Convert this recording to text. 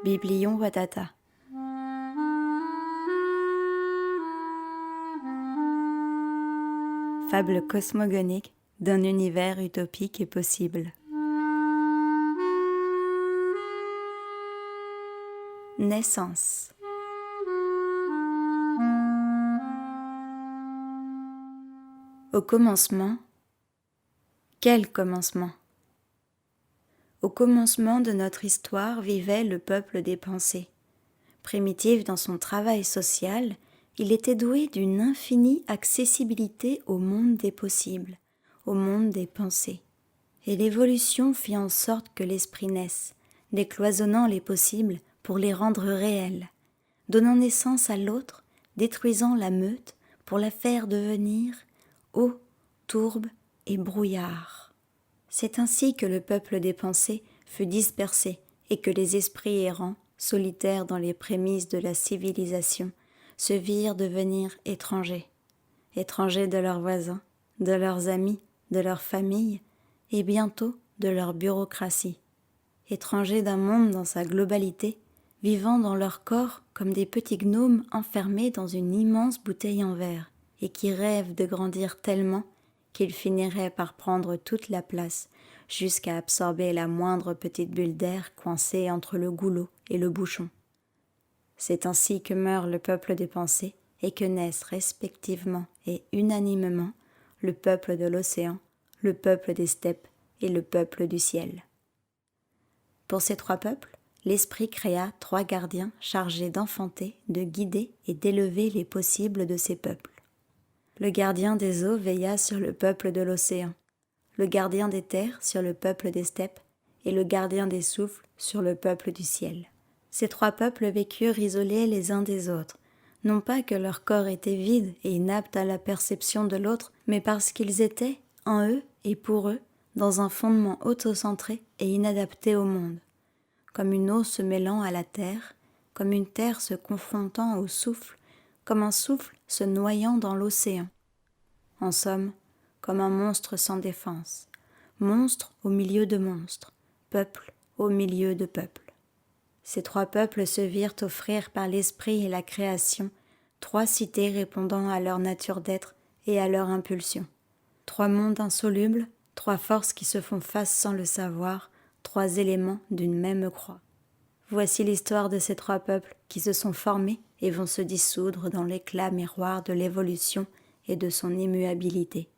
Biblion Watata. Fable cosmogonique d'un univers utopique et possible. Naissance. Au commencement, quel commencement? Au commencement de notre histoire vivait le peuple des pensées. Primitif dans son travail social, il était doué d'une infinie accessibilité au monde des possibles, au monde des pensées. Et l'évolution fit en sorte que l'esprit naisse, décloisonnant les possibles pour les rendre réels, donnant naissance à l'autre, détruisant la meute pour la faire devenir eau, tourbe et brouillard. C'est ainsi que le peuple des pensées fut dispersé et que les esprits errants, solitaires dans les prémices de la civilisation, se virent devenir étrangers. Étrangers de leurs voisins, de leurs amis, de leurs familles et bientôt de leur bureaucratie. Étrangers d'un monde dans sa globalité, vivant dans leur corps comme des petits gnomes enfermés dans une immense bouteille en verre et qui rêvent de grandir tellement qu'ils finiraient par prendre toute la place jusqu'à absorber la moindre petite bulle d'air coincée entre le goulot et le bouchon. C'est ainsi que meurt le peuple des pensées et que naissent respectivement et unanimement le peuple de l'océan, le peuple des steppes et le peuple du ciel. Pour ces trois peuples, l'esprit créa trois gardiens chargés d'enfanter, de guider et d'élever les possibles de ces peuples. Le gardien des eaux veilla sur le peuple de l'océan, le gardien des terres sur le peuple des steppes et le gardien des souffles sur le peuple du ciel. Ces trois peuples vécurent isolés les uns des autres, non pas que leur corps était vide et inapte à la perception de l'autre, mais parce qu'ils étaient, en eux et pour eux, dans un fondement autocentré et inadapté au monde, comme une eau se mêlant à la terre, comme une terre se confrontant au souffle, comme un souffle se noyant dans l'océan. En somme, comme un monstre sans défense, monstre au milieu de monstres, peuple au milieu de peuples. Ces trois peuples se virent offrir par l'esprit et la création trois cités répondant à leur nature d'être et à leur impulsion. Trois mondes insolubles, trois forces qui se font face sans le savoir, trois éléments d'une même croix. Voici l'histoire de ces trois peuples qui se sont formés et vont se dissoudre dans l'éclat miroir de l'évolution et de son immuabilité.